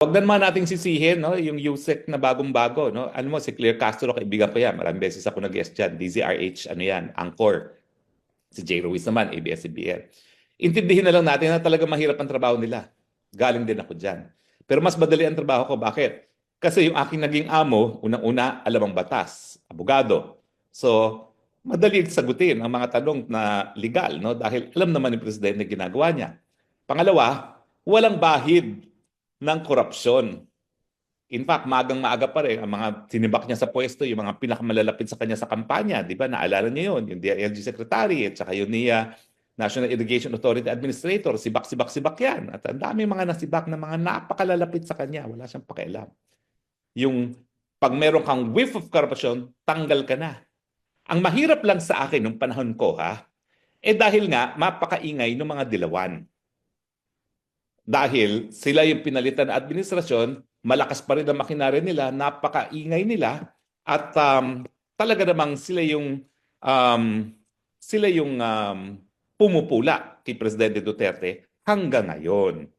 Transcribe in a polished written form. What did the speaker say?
Huwag na naman nating sisihin, no, yung USEC na bagong-bago, no. Ano mo, si Claire Castro, kaibigan ko yan. Maraming beses ako nag-guest dyan. DZRH, ano yan, Anchor. Si Jay Ruiz naman, ABS-CBN. Intindihin na lang natin na talaga mahirap ang trabaho nila. Galing din ako dyan. Pero mas madali ang trabaho ko. Bakit? Kasi yung aking naging amo, unang-una, alam ang batas, abogado. So, madali sagutin ang mga tanong na legal, no? Dahil alam naman ni Presidente na ginagawa niya. Pangalawa, walang bahid ng korupsyon. In fact, magang-maaga pa rin, ang mga sinibak niya sa pwesto, yung mga pinakamalalapit sa kanya sa kampanya, di ba? Naalala niyo yun, yung DILG Secretary, at saka yun ni National Irrigation Authority Administrator, sibak-sibak-sibak yan. At ang dami mga nasibak na mga napakalalapit sa kanya, wala siyang pakialam. Yung pag meron kang whiff of corruption, tanggal ka na. Ang mahirap lang sa akin nung panahon ko, dahil nga mapakaingay ng mga dilawan. Dahil sila yung pinalitan na administrasyon, malakas pa rin ang makinarya nila, napakaingay nila, at talaga namang um, sila yung pumupula kay Presidente Duterte hanggang ngayon.